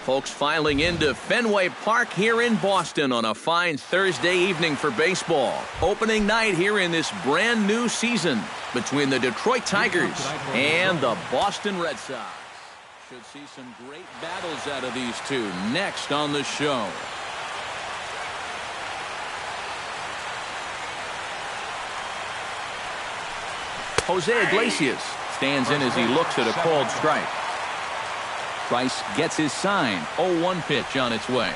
Folks filing into Fenway Park here in Boston on a fine Thursday evening for baseball. Opening night here in this brand new season between the Detroit Tigers and the Boston Red Sox. Should see some great battles out of these two next on the show. Jose Iglesias stands in as he looks at a called strike. Price gets his sign. 0-1 pitch on its way.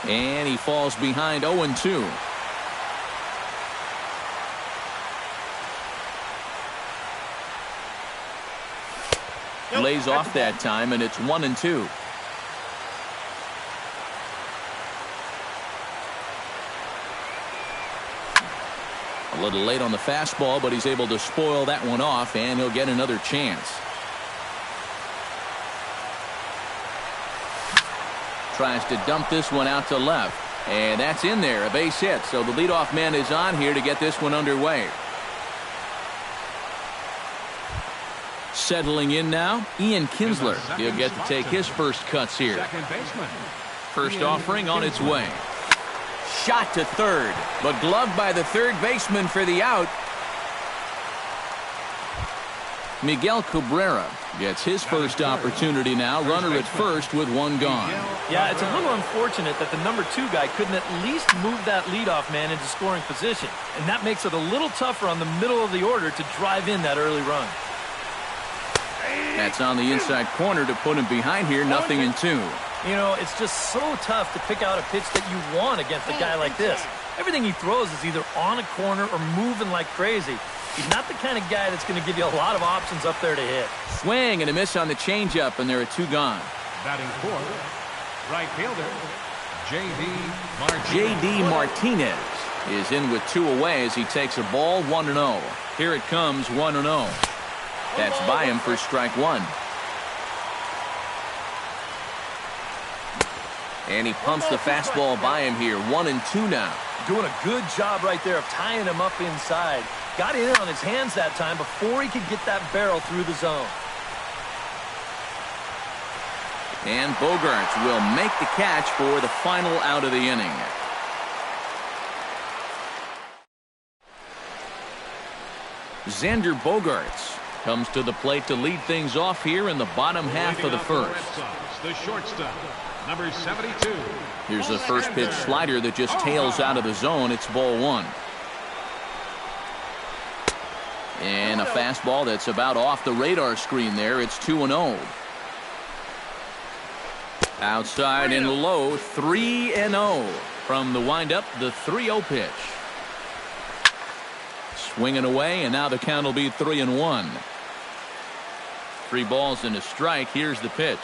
And he falls behind 0-2. Lays off that time, and it's 1-2. A little late on the fastball, but he's able to spoil that one off, and he'll get another chance. Tries to dump this one out to left, and that's in there, a base hit. So the leadoff man is on here to get this one underway. Settling in now, Ian Kinsler. He'll get to take his first cuts here. First offering on its way. Shot to third, but gloved by the third baseman for the out. Miguel Cabrera gets his first opportunity now. Runner at first with one gone. Yeah, it's a little unfortunate that the number 2 guy couldn't at least move that leadoff man into scoring position. And that makes it a little tougher on the middle of the order to drive in that early run. That's on the inside corner to put him behind here. 0-2. You know, it's just so tough to pick out a pitch that you want against a guy like this. Everything he throws is either on a corner or moving like crazy. He's not the kind of guy that's going to give you a lot of options up there to hit. Swing and a miss on the changeup, and there are 2 gone. Batting fourth, right fielder, J.D. Martinez is in with 2 away as he takes a ball. 1-0. Here it comes, 1-0. That's by him for strike 1. And he pumps the fastball by him here. 1-2 now. Doing a good job right there of tying him up inside. Got in on his hands that time before he could get that barrel through the zone. And Bogaerts will make the catch for the final out of the inning. Xander Bogaerts comes to the plate to lead things off here in the bottom half of the first. The shortstop, number 72. Here's the first pitch slider that just tails out of the zone. It's ball 1. And a fastball that's about off the radar screen there. It's 2-0. Outside and low, 3-0. From the windup, the 3-0 pitch. Swinging away, and now the count will be 3-1. 3 balls and a strike. Here's the pitch.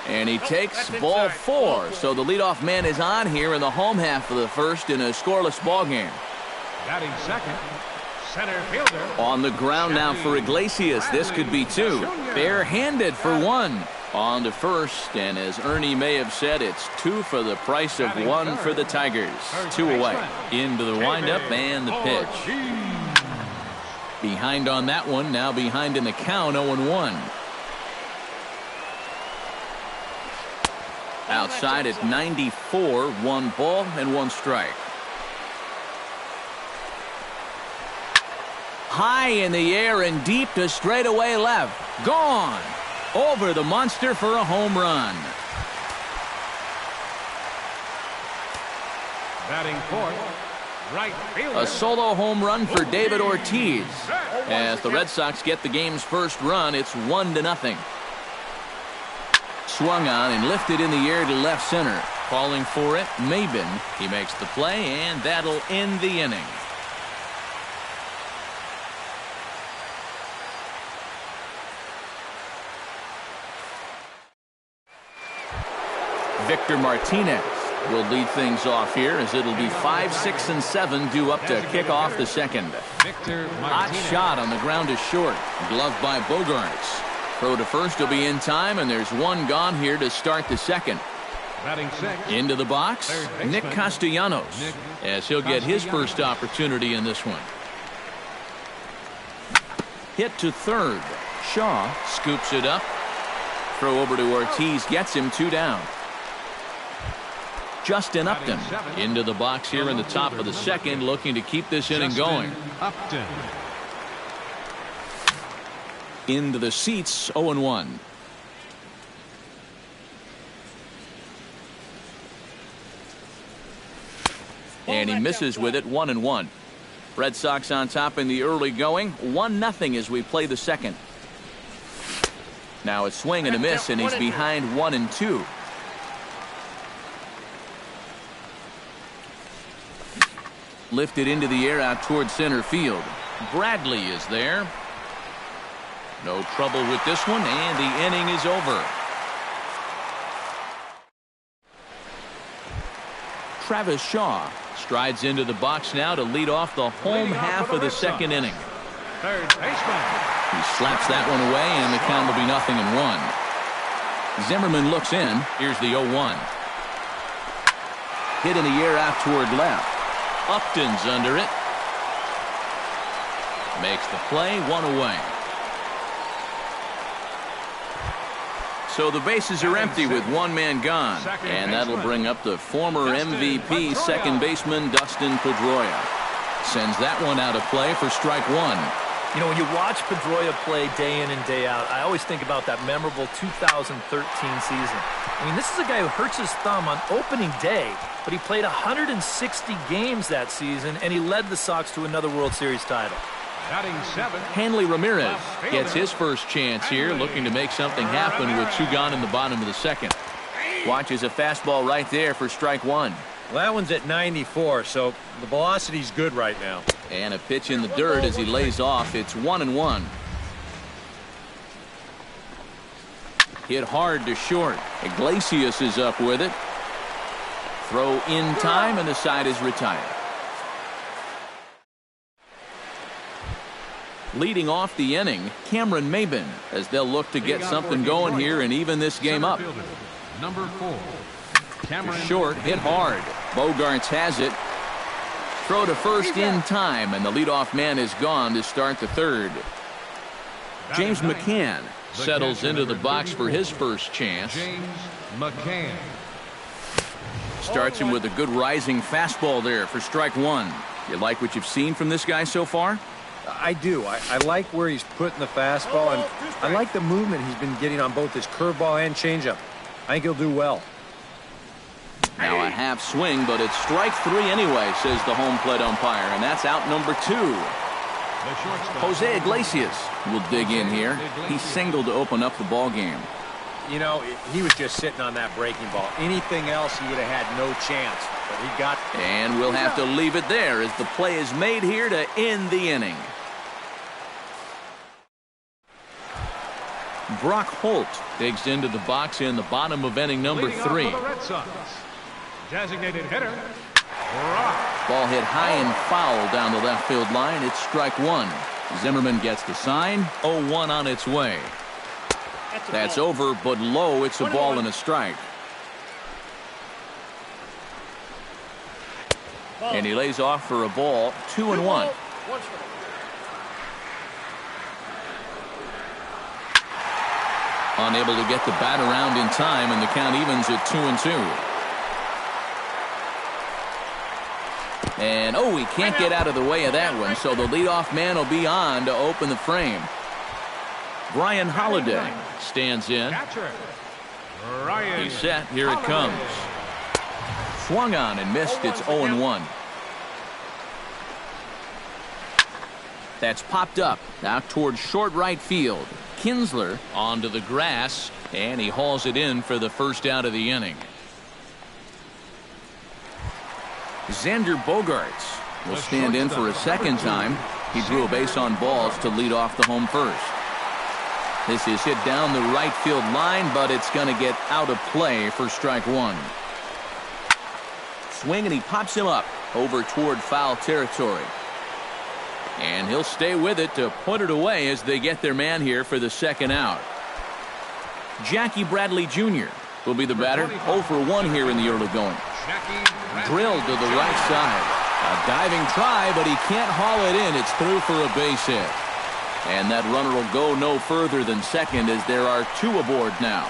And he takes ball 4. So the leadoff man is on here in the home half of the first in a scoreless ball game. Batting second, center fielder. On the ground now for Iglesias. This could be 2. Bare-handed for 1. On to first, and as Ernie may have said, it's 2 for the price of 1 for the Tigers. 2 away. Into the windup and the pitch. Behind on that one, now behind in the count, 0-1. Outside at 94, 1 ball and 1 strike. High in the air and deep to straightaway left. Gone. Over the monster for a home run. Batting fourth, right fielder. A solo home run for David Ortiz. As the Red Sox get the game's first run, it's 1-0. Swung on and lifted in the air to left center. Calling for it, Maben. He makes the play, and that'll end the inning. Victor Martinez will lead things off here as it'll be 5, 6, and 7 due up to kick off the second. Hot shot on the ground is short. Gloved by Bogaerts. Throw to first will be in time, and there's 1 gone here to start the second. Into the box, Nick Castellanos, as he'll get his first opportunity in this one. Hit to third. Shaw scoops it up Throw over to Ortiz gets him 2 down. Justin Upton into the box here in the top of the second, looking to keep this inning going. Upton. Into the seats, 0-1. And he misses with it, 1-1. Red Sox on top in the early going, 1-0 as we play the second. Now a swing and a miss, and he's behind 1-2. Lifted into the air out toward center field. Bradley is there. No trouble with this one, and the inning is over. Travis Shaw strides into the box now to lead off the home half of the second inning. Third baseman. He slaps that one away, and the count will be 0-1. Zimmerman looks in. Here's the 0-1. Hit in the air out toward left. Upton's under it. Makes the play, 1 away. So the bases are empty with 1 man gone. And that'll bring up the former MVP second baseman Dustin Pedroia. Sends that one out of play for strike 1. You know, when you watch Pedroia play day in and day out, I always think about that memorable 2013 season. I mean, this is a guy who hurts his thumb on opening day, but he played 160 games that season, and he led the Sox to another World Series title. Batting 7. Hanley Ramirez gets his first chance here, looking to make something happen with 2 gone in the bottom of the second. Watches a fastball right there for strike 1. Well, that one's at 94, so the velocity's good right now. And a pitch in the dirt as he lays off. It's 1-1. Hit hard to short. Iglesias is up with it. Throw in time, and the side is retired. Leading off the inning, Cameron Maybin, as they'll look to get something going here and even this game up. Number 4. Cameron. Short, hit hard. Bogarts has it. Throw to first in time, and the leadoff man is gone to start the third. James McCann settles into the box for his first chance. James McCann. Starts him with a good rising fastball there for strike 1. You like what you've seen from this guy so far? I do. I like where he's putting the fastball, and I like the movement he's been getting on both his curveball and changeup. I think he'll do well. Now a half swing, but it's strike 3 anyway, says the home plate umpire, and that's out number 2. Jose Iglesias will dig in here. He singled to open up the ball game. You know, he was just sitting on that breaking ball. Anything else, he would have had no chance, but he got... And we'll have to leave it there as the play is made here to end the inning. Brock Holt digs into the box in the bottom of inning number 3. The Red Sox. Designated hitter, Brock. Ball hit high and foul down the left field line. It's strike 1. Zimmerman gets the sign. 0-1 on its way. That's over, but low. It's a ball and a strike. And he lays off for a ball. 2-1. Unable to get the bat around in time, and the count evens at 2-2. And he can't get out of the way of that one, so the leadoff man will be on to open the frame. Brian Holiday stands in. He's set. Here it comes. Swung on and missed. It's 0-1. That's popped up out towards short right field. Kinsler onto the grass, and he hauls it in for the first out of the inning. Xander Bogaerts will stand in for a second time. He drew a base on balls to lead off the home first. This is hit down the right field line, but it's going to get out of play for strike 1. Swing, and he pops him up over toward foul territory. And he'll stay with it to put it away as they get their man here for the second out. Jackie Bradley Jr. will be the batter. 0 for 1 here in the early going. Drilled to the right side. A diving try, but he can't haul it in. It's through for a base hit. And that runner will go no further than second as there are 2 aboard now.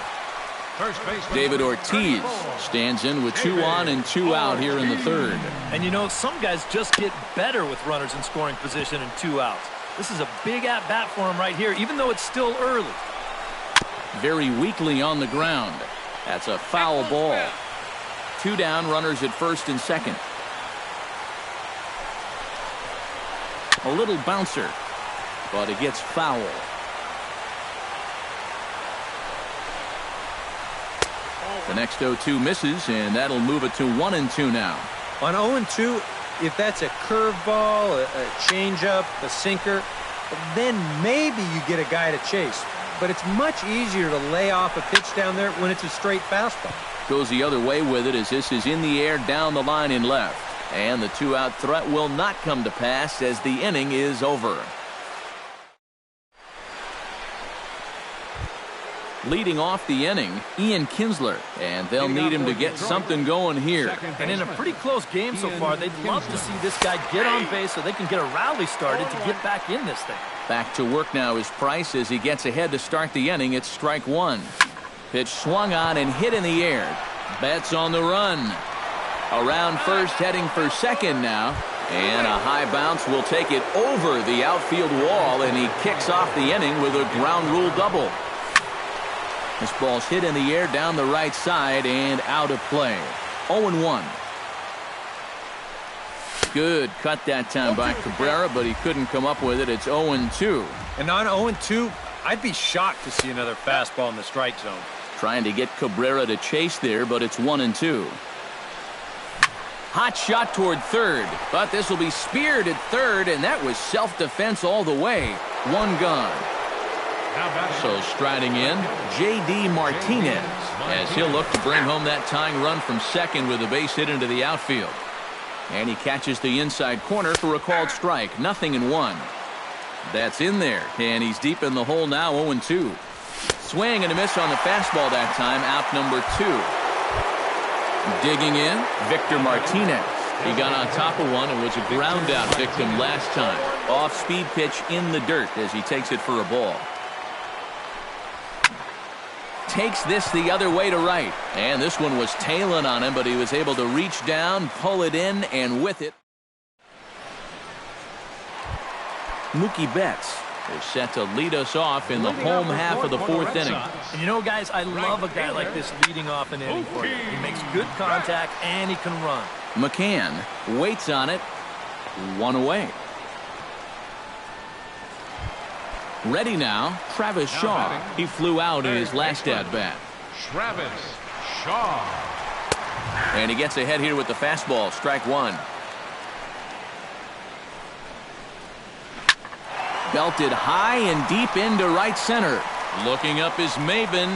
David Ortiz stands in with 2 on and 2 out here in the 3rd. And you know, some guys just get better with runners in scoring position and 2 outs. This is a big at-bat for him right here, even though it's still early. Very weakly on the ground. That's a foul ball. 2 down, runners at first and second. A little bouncer, but it gets foul. The next 0-2 misses, and that'll move it to 1-2 now. On 0-2, if that's a curveball, a changeup, a sinker, then maybe you get a guy to chase. But it's much easier to lay off a pitch down there when it's a straight fastball. Goes the other way with it as this is in the air down the line in left. And the 2-out threat will not come to pass as the inning is over. Leading off the inning, Ian Kinsler, and they'll need him to get something going here. And in a pretty close game so far, they'd love to see this guy get on base so they can get a rally started to get back in this thing. Back to work now is Price as he gets ahead to start the inning. It's strike 1. Pitch swung on and hit in the air. Betts on the run. Around first, heading for second now. And a high bounce will take it over the outfield wall, and he kicks off the inning with a ground rule double. This ball's hit in the air down the right side and out of play. 0-1. Good cut that time by Cabrera, but he couldn't come up with it. It's 0-2. And on 0-2, I'd be shocked to see another fastball in the strike zone. Trying to get Cabrera to chase there, but it's 1-2. Hot shot toward third, but this will be speared at third, and that was self-defense all the way. 1 gone. So striding in, J.D. Martinez, as he'll look to bring home that tying run from second with a base hit into the outfield. And he catches the inside corner for a called strike. 0-1. That's in there, and he's deep in the hole now. 0-2. Swing and a miss on the fastball that time. Out number 2. Digging in, Victor Martinez. He got on top of one and was a ground out victim last time. Off-speed pitch in the dirt as he takes it for a ball. Takes this the other way to right. And this one was tailing on him, but he was able to reach down, pull it in, and with it, Mookie Betts is set to lead us off in the home half of the 4th inning. And you know, guys, I love a guy like this leading off an inning for you. He makes good contact, and he can run. McCann waits on it. 1 away. Ready now, Travis Shaw. He flew out in his last at-bat. Travis Shaw. And he gets ahead here with the fastball. Strike 1. Belted high and deep into right center. Looking up is Maven.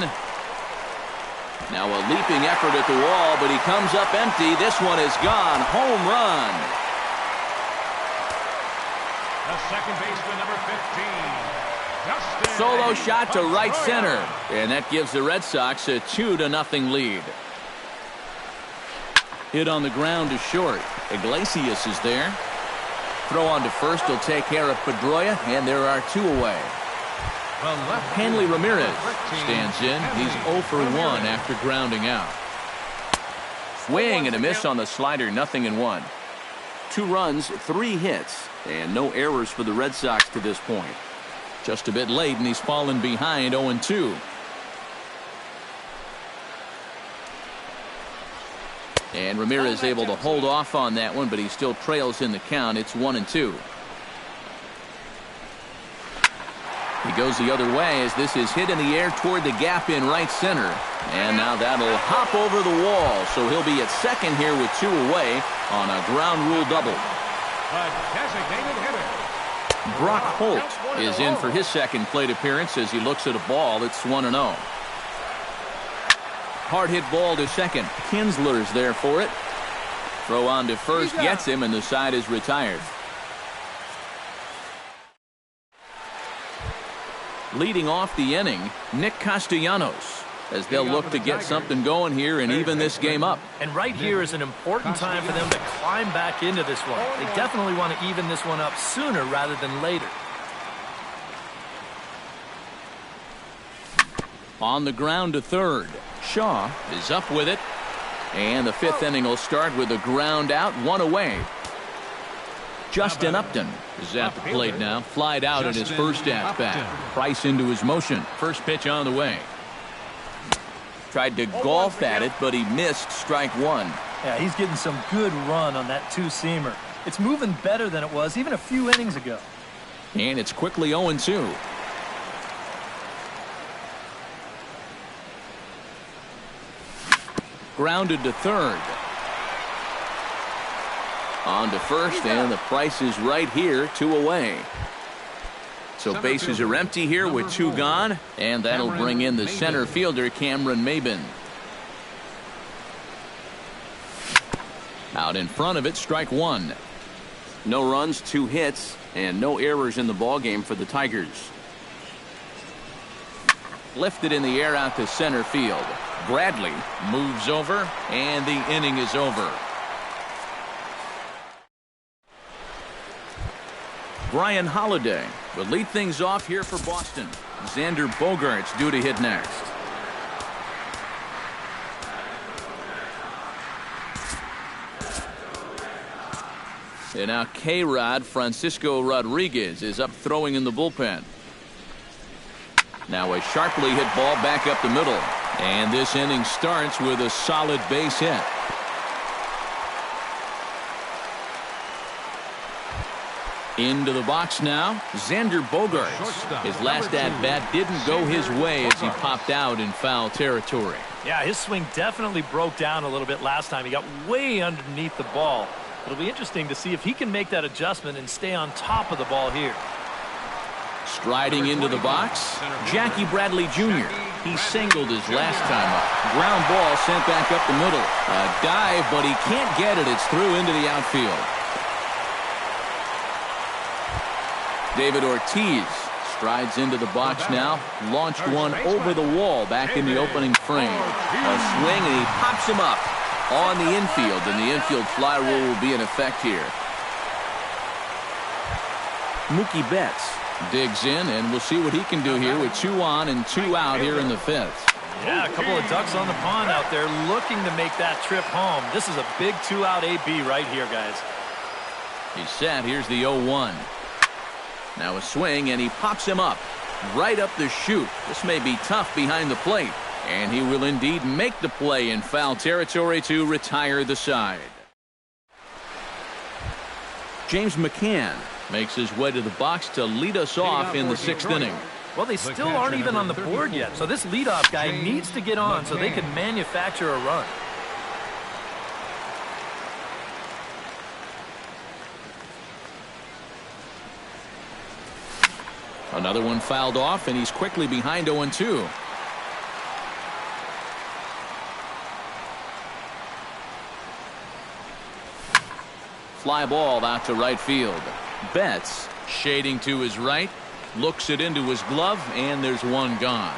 Now a leaping effort at the wall, but he comes up empty. This one is gone. Home run. The second baseman, number 15. Solo shot to right center, and that gives the Red Sox a 2-0 lead. Hit on the ground to short. Iglesias is there. Throw on to first will take care of Pedroia, and there are 2 away. Hanley Ramirez stands in. He's 0 for 1 after grounding out. Swing and a miss on the slider. 0-1. 2 runs, 3 hits, and no errors for the Red Sox to this point. Just a bit late, and he's fallen behind 0-2. And Ramirez able to hold off on that one, but he still trails in the count. It's 1-2. He goes the other way as this is hit in the air toward the gap in right center. And now that'll hop over the wall, so he'll be at second here with 2 away on a ground rule double. The designated hitter. Brock Holt is in for his second plate appearance as he looks at a ball. It's 1-0. Hard hit ball to second. Kinsler's there for it. Throw on to first gets him, and the side is retired. Leading off the inning, Nick Castellanos, as they'll look to get something going here and even this game up. And right here is an important time for them to climb back into this one. They definitely want to even this one up sooner rather than later. On the ground to third. Shaw is up with it. And the fifth inning will start with a ground out, one away. Justin Upton is at the plate now. Flied out at his first at-bat. Price into his motion. First pitch on the way. Tried to golf at it, but he missed strike one. Yeah, he's getting some good run on that two-seamer. It's moving better than it was even a few innings ago. And it's quickly 0-2. Grounded to third. On to first, and the Price is right here, 2 away. So bases are empty here with 2 gone, and that'll bring in the center fielder, Cameron Maybin. Out in front of it, strike one. No runs, 2 hits, and no errors in the ballgame for the Tigers. Lifted in the air out to center field. Bradley moves over, and the inning is over. Brian Holliday will lead things off here for Boston. Xander Bogaerts due to hit next. And now K-Rod Francisco Rodriguez is up throwing in the bullpen. Now a sharply hit ball back up the middle. And this inning starts with a solid base hit. Into the box now, Xander Bogaerts. His last at-bat didn't go his way as he popped out in foul territory. Yeah, his swing definitely broke down a little bit last time. He got way underneath the ball. It'll be interesting to see if he can make that adjustment and stay on top of the ball here. Striding into the box, Jackie Bradley Jr. He singled his last time up. Ground ball sent back up the middle. A dive, but he can't get it. It's through into the outfield. David Ortiz strides into the box now. Launched one over the wall back in the opening frame. A swing, and he pops him up on the infield, and the infield fly rule will be in effect here. Mookie Betts digs in, and we'll see what he can do here with 2 on and 2 out here in the 5th. Yeah, a couple of ducks on the pond out there looking to make that trip home. This is a big 2-out AB right here, guys. He's set. Here's the 0-1. Now a swing, and he pops him up right up the chute. This may be tough behind the plate, and he will indeed make the play in foul territory to retire the side. James McCann makes his way to the box to lead us off in the 6th inning. Well, they still aren't even on the board yet, so this leadoff guy needs to get on so they can manufacture a run. Another one fouled off, and he's quickly behind 0-2. Fly ball out to right field. Betts shading to his right, looks it into his glove, and there's one gone.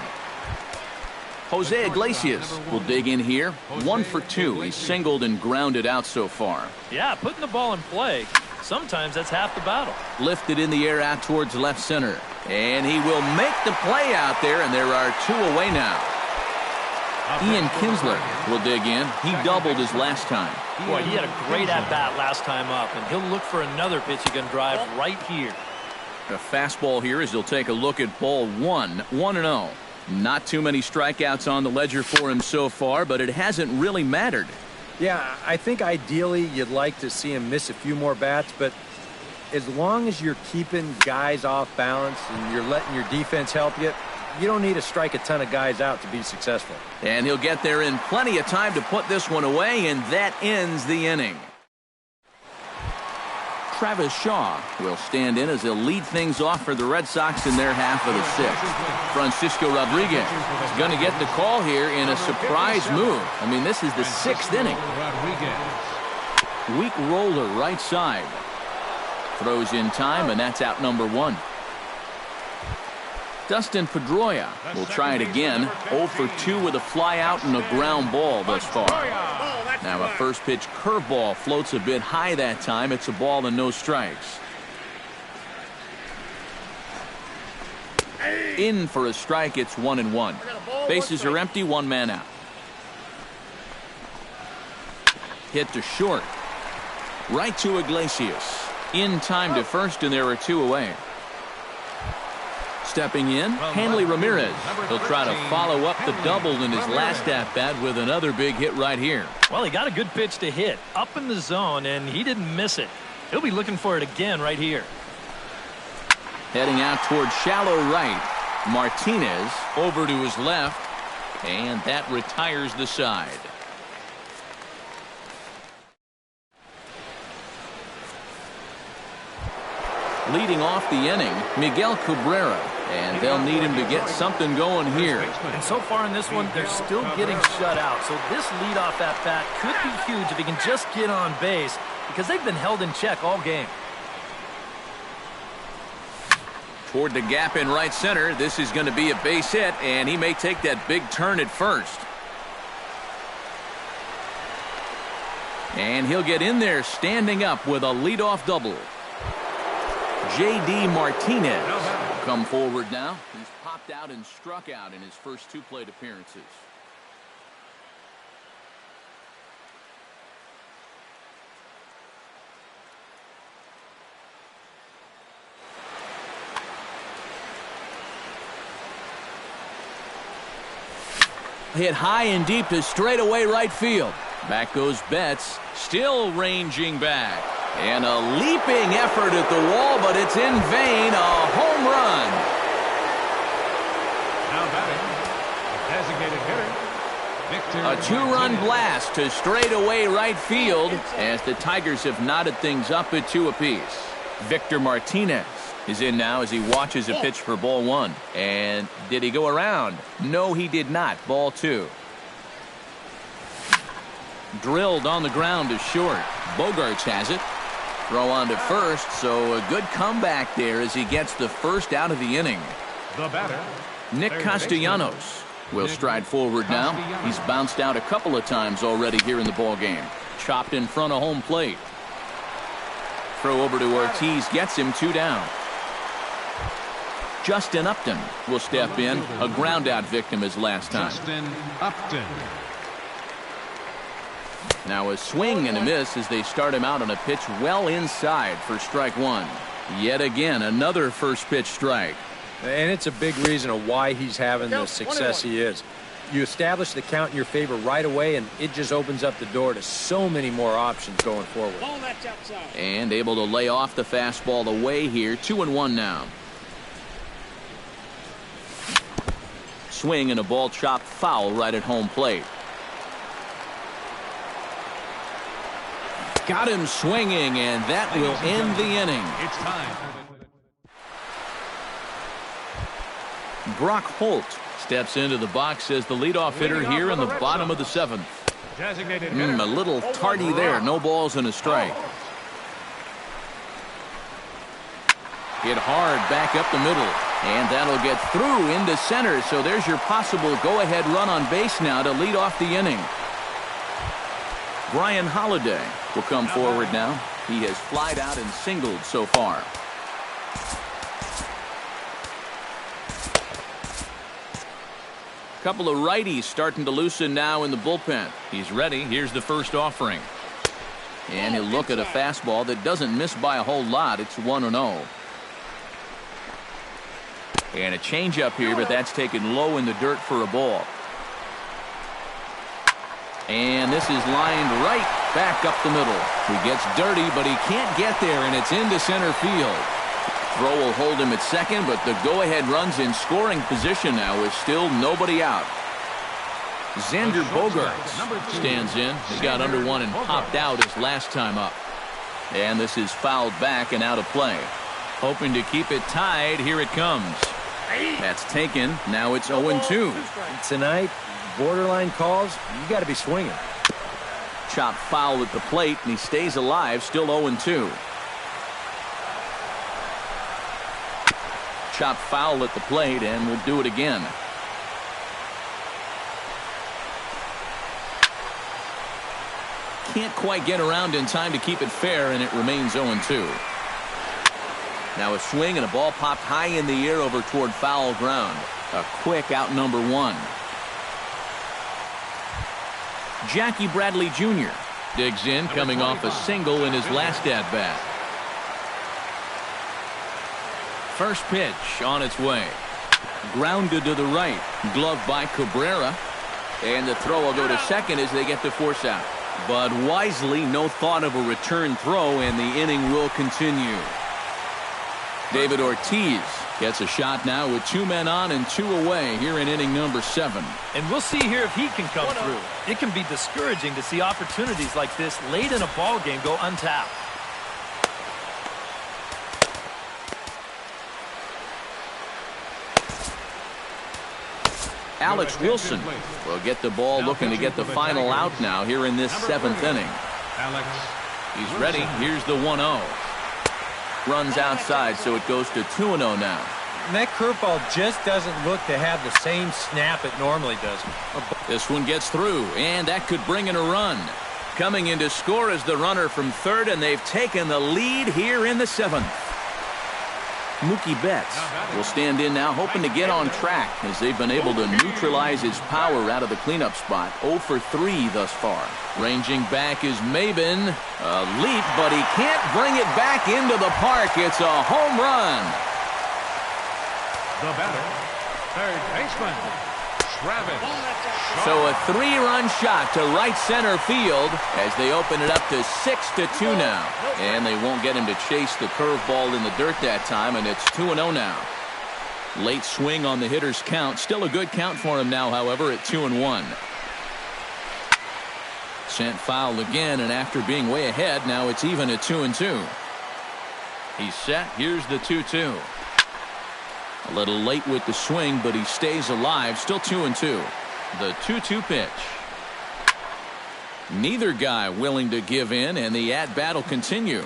Jose Iglesias will dig in here. 1 for 2. He's singled and grounded out so far. Yeah, putting the ball in play, sometimes that's half the battle. Lifted in the air out towards left center. And he will make the play out there, and there are 2 away now. Ian Kinsler will dig in. He doubled his last time. Boy, he had a great at-bat last time up, and he'll look for another pitch he can drive right here. A fastball here as he'll take a look at ball 1. 1-0. Not too many strikeouts on the ledger for him so far, but it hasn't really mattered. Yeah, I think ideally you'd like to see him miss a few more bats, but as long as you're keeping guys off balance and you're letting your defense help you, you don't need to strike a ton of guys out to be successful. And he'll get there in plenty of time to put this one away, and that ends the inning. Travis Shaw will stand in as he'll lead things off for the Red Sox in their half of the 6th. Francisco Rodriguez is going to get the call here in a surprise move. I mean, this is the 6th inning. Weak roller right side. Throws in time, and that's out number 1. Dustin Pedroia will try it again. 0 for 2 with a fly out and a ground ball thus far. Now a first pitch curveball floats a bit high that time. It's a ball and no strikes. In for a strike. It's 1-1. Bases are empty. One man out. Hit to short. Right to Iglesias. In time to first, and there are two away. Stepping in, Hanley Ramirez. He'll try to follow up the double in his last at-bat with another big hit right here. Well, he got a good pitch to hit up in the zone, and he didn't miss it. He'll be looking for it again right here. Heading out toward shallow right. Martinez over to his left, and that retires the side. Leading off the inning, Miguel Cabrera, and they'll need him to get something going here. And so far in this one, they're still getting shut out. So this leadoff at-bat could be huge if he can just get on base, because they've been held in check all game. Toward the gap in right center, this is going to be a base hit, and he may take that big turn at first. And he'll get in there standing up with a leadoff double. J.D. Martinez will come forward now. He's popped out and struck out in his first two plate appearances. Hit high and deep to straightaway right field. Back goes Betts, still ranging back. And a leaping effort at the wall, but it's in vain. A home run. Now batting, the designated hitter, Victor. A two-run blast to straightaway right field as the Tigers have knotted things up at 2 apiece. Victor Martinez is in now as he watches a pitch for ball 1. And did he go around? No, he did not. Ball 2. Drilled on the ground to short. Bogarts has it. Throw on to first, so a good comeback there as he gets the first out of the inning. The batter, Nick Castellanos will stride forward now. He's bounced out a couple of times already here in the ball game. Chopped in front of home plate. Throw over to Ortiz gets him 2 down. Justin Upton will step in, a ground out victim as last time. Justin Upton. Now a swing and a miss as they start him out on a pitch well inside for strike 1. Yet again, another first pitch strike. And it's a big reason of why he's having the success he is. You establish the count in your favor right away, and it just opens up the door to so many more options going forward. And able to lay off the fastball away here. 2-1 now. Swing and a ball chopped foul right at home plate. Got him swinging, and that will end the inning. It's time. Brock Holt steps into the box as the leadoff hitter here in the bottom of the 7th. Designated hitter. A little tardy there. No balls and a strike. Hit hard back up the middle. And that'll get through into center. So there's your possible go-ahead run on base now to lead off the inning. Brian Holiday will come forward now. He has flied out and singled so far. Couple of righties starting to loosen now in the bullpen. He's ready. Here's the first offering. And he'll look at a fastball that doesn't miss by a whole lot. It's 1-0. And a changeup here, but that's taken low in the dirt for a ball. And this is lined right back up the middle. He gets dirty, but he can't get there, and it's into center field. Throw will hold him at second, but the go-ahead runs in scoring position now with still nobody out. Xander Bogaerts stands in. He got under one and popped out his last time up. And this is fouled back and out of play. Hoping to keep it tied. Here it comes. That's taken. Now it's 0-2. Tonight, borderline calls, you got to be swinging. Chopped foul at the plate, and he stays alive, still 0-2. Chopped foul at the plate, and we'll do it again. Can't quite get around in time to keep it fair, and it remains 0-2. Now a swing and a ball popped high in the air over toward foul ground. A quick out number one. Jackie Bradley Jr. digs in, coming off a single in his last at-bat. First pitch on its way. Grounded to the right. Gloved by Cabrera. And the throw will go to second as they get the force out. But wisely, no thought of a return throw, and the inning will continue. David Ortiz gets a shot now with 2 men on and 2 away here in inning number 7. And we'll see here if he can come through. It can be discouraging to see opportunities like this late in a ball game go untapped. Alex Wilson will get the ball, looking to get the final out now here in this 7th inning. He's ready. Here's the 1-0. Runs outside, so it goes to 2-0 now. And that curveball just doesn't look to have the same snap it normally does. This one gets through, and that could bring in a run. Coming in to score is the runner from third, and they've taken the lead here in the 7th. Mookie Betts will stand in now, hoping to get on track as they've been able to neutralize his power out of the cleanup spot. 0 for 3 thus far. Ranging back is Maben. A leap, but he can't bring it back into the park. It's a home run. The batter, third baseman, Travis. So a 3-run shot to right center field as they open it up to 6-2 now. And they won't get him to chase the curveball in the dirt that time, and it's 2-0 now. Late swing on the hitter's count. Still a good count for him now, however, at 2-1. Sent foul again, and after being way ahead, now it's even at 2-2. He's set. Here's the 2-2. A little late with the swing, but he stays alive. Still 2-2. The 2-2 pitch. Neither guy willing to give in, and the at-bat will continue.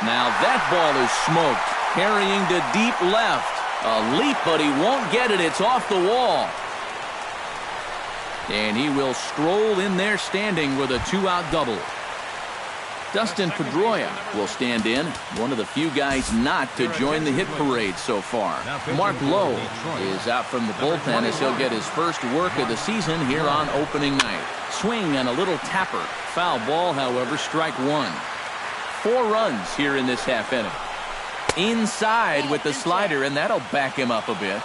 Now that ball is smoked. Carrying to deep left. A leap, but he won't get it. It's off the wall. And he will stroll in there standing with a 2-out double. Dustin Pedroia will stand in, one of the few guys not to join the hit parade so far. Mark Lowe is out from the bullpen as he'll get his first work of the season here on opening night. Swing and a little tapper. Foul ball, however, strike 1. 4 runs here in this half inning. Inside with the slider, and that'll back him up a bit.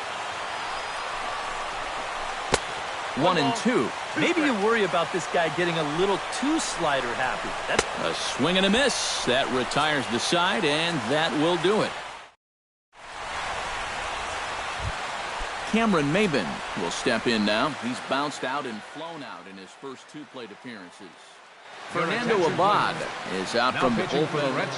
1-2. Maybe you worry about this guy getting a little too slider happy. That's a swing and a miss. That retires the side, and that will do it. Cameron Maben will step in now. He's bounced out and flown out in his first 2 plate appearances. Fernando Abad is out from the bullpen.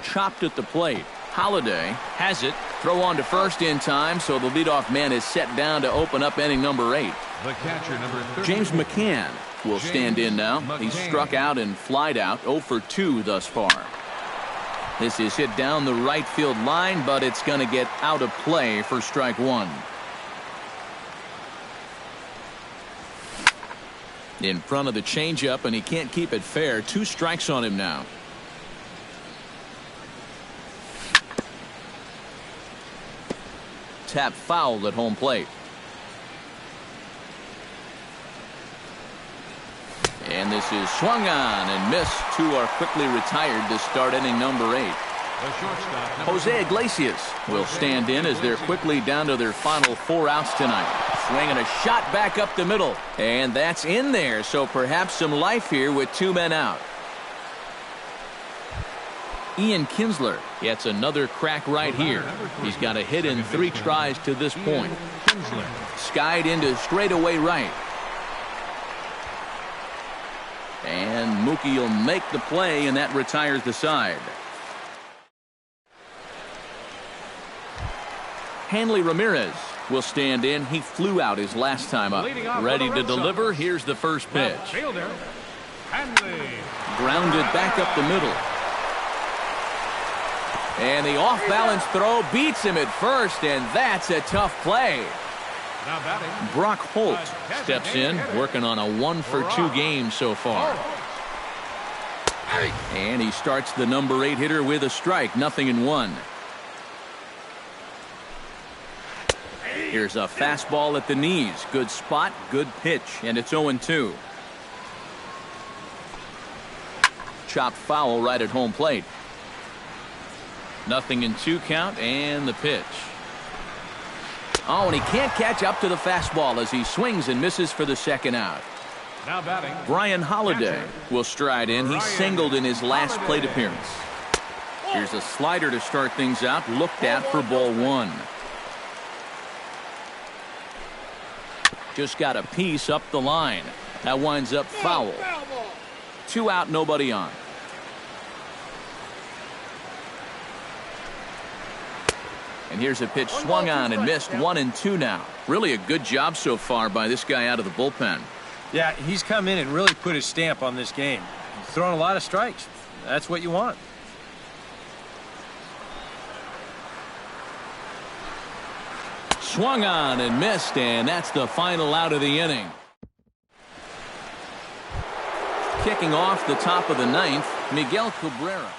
Chopped at the plate. Holiday has it. Throw on to first in time, so the leadoff man is set down to open up inning number 8. The catcher, number 30. James McCann will stand in now. He's struck out and flied out. 0 for 2 thus far. This is hit down the right field line, but it's going to get out of play for strike 1. In front of the changeup, and he can't keep it fair. 2 strikes on him now. Tap foul at home plate. And this is swung on and missed. 2 are quickly retired to start inning number 8. Jose Iglesias will stand in as they're quickly down to their final 4 outs tonight. Swinging a shot back up the middle. And that's in there, so perhaps some life here with 2 men out. Ian Kinsler gets another crack right here. He's got a hit in 3 tries to this point. Skied into straightaway right. And Mookie will make the play, and that retires the side. Hanley Ramirez will stand in. He flew out his last time up. Ready to deliver. Here's the first pitch. Grounded back up the middle. And the off-balance throw beats him at first, and that's a tough play. Now batting. Brock Holt steps in, working on a 1-for-2 game so far. And he starts the number 8 hitter with a strike, 0-1. Here's a fastball at the knees. Good spot, good pitch, and it's 0-2. Chopped foul right at home plate. 0-2 count, and the pitch. Oh, and he can't catch up to the fastball as he swings and misses for the second out. Now batting. Brian Holiday will stride in. He singled in his last plate appearance. Here's a slider to start things out, looked at for ball 1. Just got a piece up the line. That winds up foul. 2 out, nobody on. And here's a pitch swung on and missed, 1-2 now. Really a good job so far by this guy out of the bullpen. Yeah, he's come in and really put his stamp on this game. He's thrown a lot of strikes. That's what you want. Swung on and missed, and that's the final out of the inning. Kicking off the top of the 9th, Miguel Cabrera.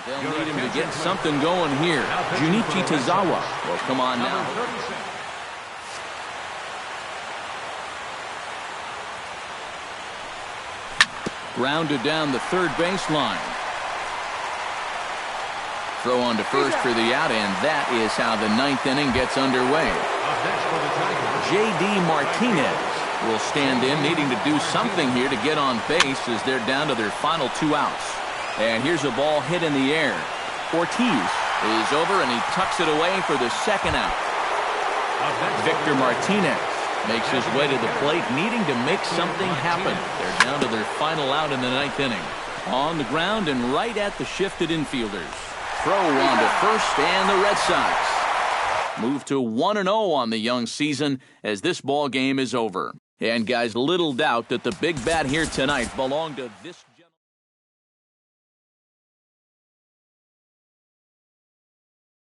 And they'll need him to get something going here. Junichi Tazawa will come on now. Grounded down the third baseline. Throw on to first for the out, and that is how the 9th inning gets underway. J.D. Martinez will stand in, needing to do something here to get on base as they're down to their final 2 outs. And here's a ball hit in the air. Ortiz is over, and he tucks it away for the second out. Victor Martinez makes his way to the plate, needing to make something happen. They're down to their final out in the 9th inning. On the ground and right at the shifted infielders. Throw on to first, and the Red Sox move to 1-0 on the young season as this ball game is over. And guys, little doubt that the big bat here tonight belonged to this